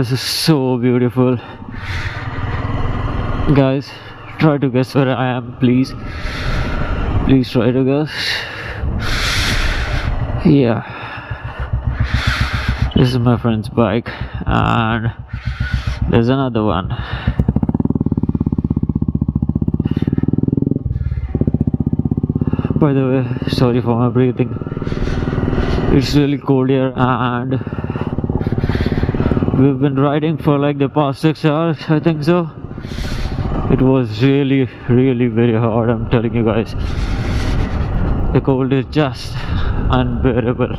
this is so beautiful. Guys, try to guess where I am, please. Please try to guess. Yeah, this is my friend's bike, and there's another one. By the way, sorry for my breathing. It's really cold here, and we've been riding for like the past 6 hours, I think so. It was really very hard, I'm telling you guys. The cold is just unbearable.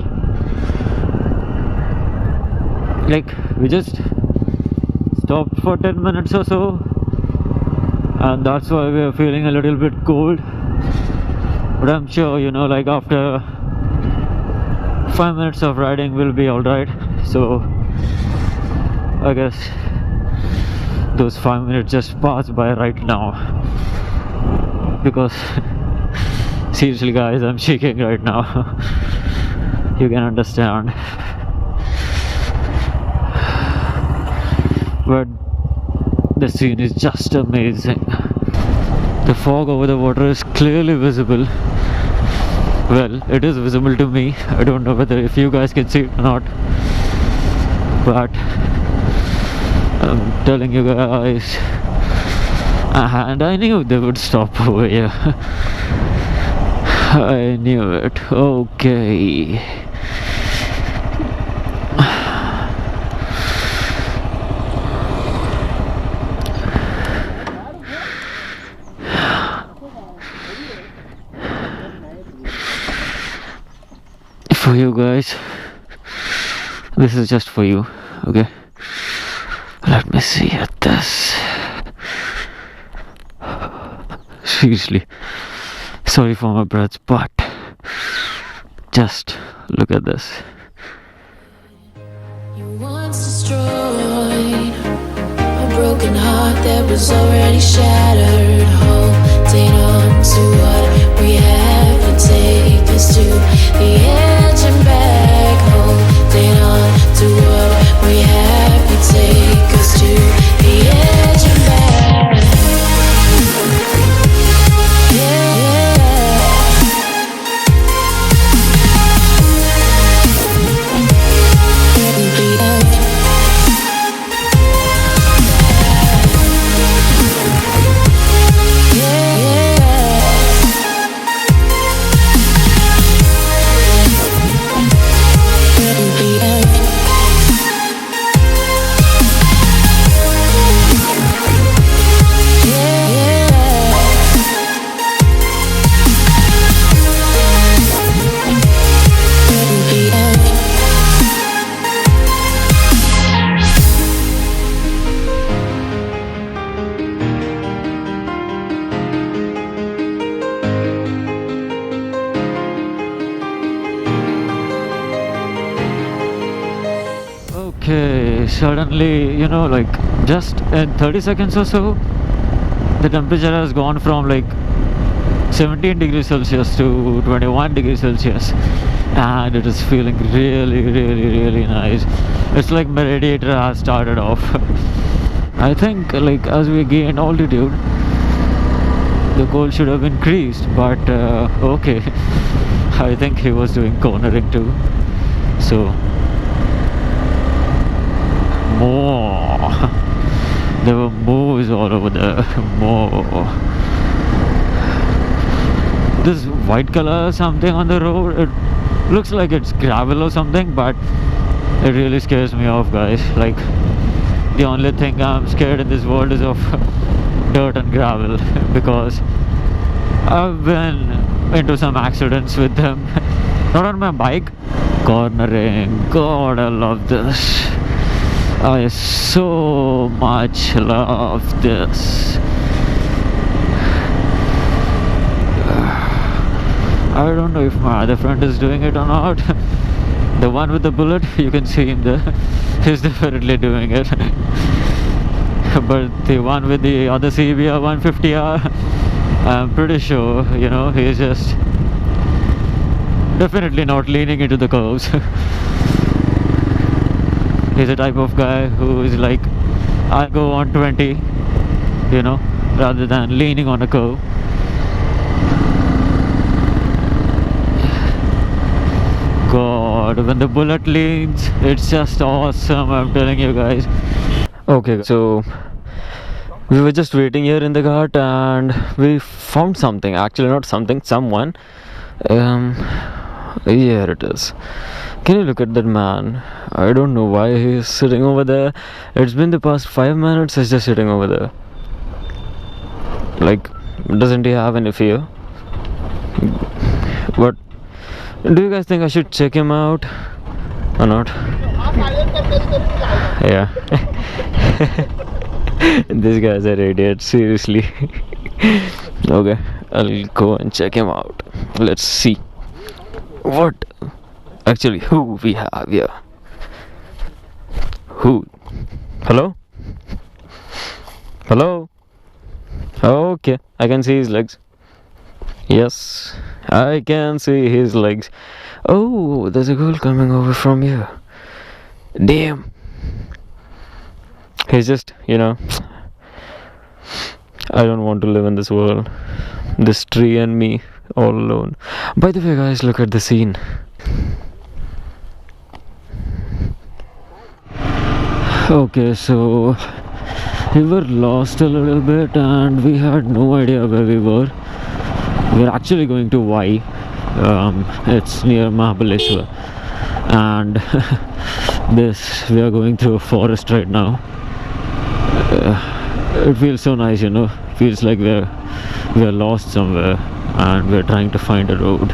Like, we just stopped for 10 minutes or so, and that's why we are feeling a little bit cold. But I'm sure, you know, like after 5 minutes of riding we'll be alright. So I guess those 5 minutes just passed by right now, because seriously guys, I'm shaking right now. You can understand. But the scene is just amazing. The fog over the water is clearly visible. Well, it is visible to me. I don't know whether if you guys can see it or not, but I'm telling you guys, and I knew they would stop over here. I knew it. Okay. For you guys, this is just for you, okay? Let me see at this. Seriously, sorry for my breath, but just look at this. You once destroyed a broken heart that was already shattered. Holding on to what we have to take us to the edge and back. Holding on to what we have to take us to the edge and back. Okay, suddenly, you know, like just in 30 seconds or so, the temperature has gone from like 17 degrees Celsius to 21 degrees Celsius, and it is feeling really nice. It's like my radiator has started off. I think like as we gain altitude, the cold should have increased, but okay. I think he was doing cornering too, so more. There were moors all over there. More. This white color something on the road, it looks like it's gravel or something, but it really scares me off, guys. Like, the only thing I'm scared in this world is of dirt and gravel, because I've been into some accidents with them. Not on my bike. Cornering. God, I love this. I so much love this. I don't know if my other friend is doing it or not. The one with the bullet, you can see him there. He's definitely doing it. But the one with the other CBR 150R, I'm pretty sure, you know, he's just definitely not leaning into the curves. He's a type of guy who is like, I'll go 120, you know, rather than leaning on a curve. God, when the bullet leans, it's just awesome, I'm telling you guys. Okay, so we were just waiting here in the ghat and we found something. Actually, not something, someone. Here it is. Can you look at that man? I don't know why he is sitting over there. It's been the past 5 minutes he's just sitting over there. Like, doesn't he have any fear? But do you guys think I should check him out or not? Yeah. These guys are idiots, seriously. Okay, I'll go and check him out. Let's see what actually who we have here. Who? Hello? Hello? Okay, I can see his legs. Yes, I can see his legs. Oh, there's a girl coming over from here. Damn. He's just, you know, I don't want to live in this world. This tree and me all alone. By the way, guys, look at the scene. Okay, so we were lost a little bit and we had no idea where we were. We're actually going to Y. It's near Mahabaleshwar, and we are going through a forest right now. It feels so nice, you know. Feels like we're lost somewhere and we're trying to find a road.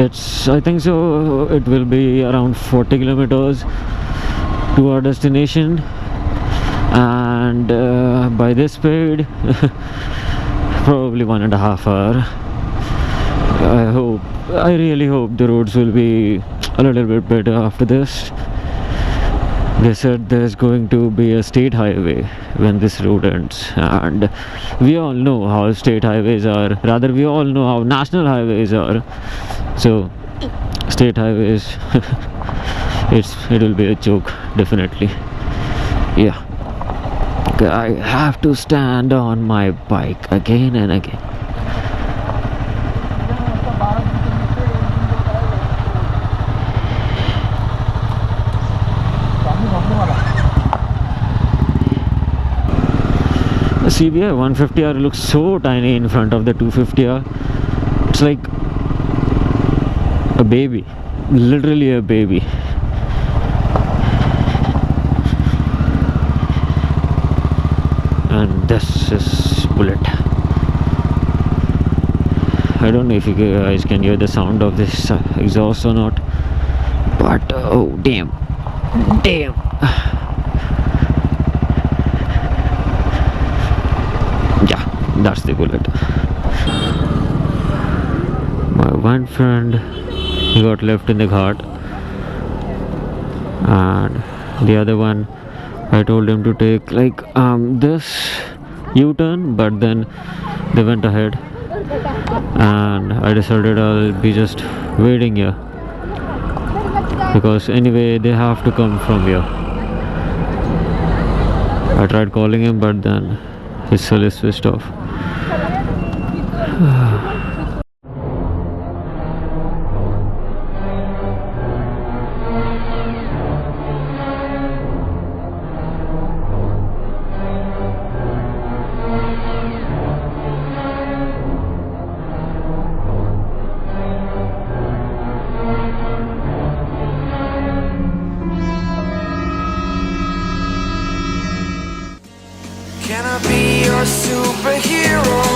I think so it will be around 40 kilometers to our destination, and by this speed probably 1.5 hours. I really hope the roads will be a little bit better after this. They said there's going to be a state highway when this road ends, and we all know how state highways are, rather we all know how national highways are. So state highways it will be a joke, definitely. Yeah, I have to stand on my bike again and again. The CBR 150R looks so tiny in front of the 250R. It's like a baby, literally a baby. And this is Bullet. I don't know if you guys can hear the sound of this exhaust or not, but oh damn. Yeah, that's the Bullet. My one friend, he got left in the ghat, and the other one, I told him to take like this U-turn, but then they went ahead, and I decided I'll be just waiting here, because anyway they have to come from here. I tried calling him, but then his cell is switched off. Can I be your superhero?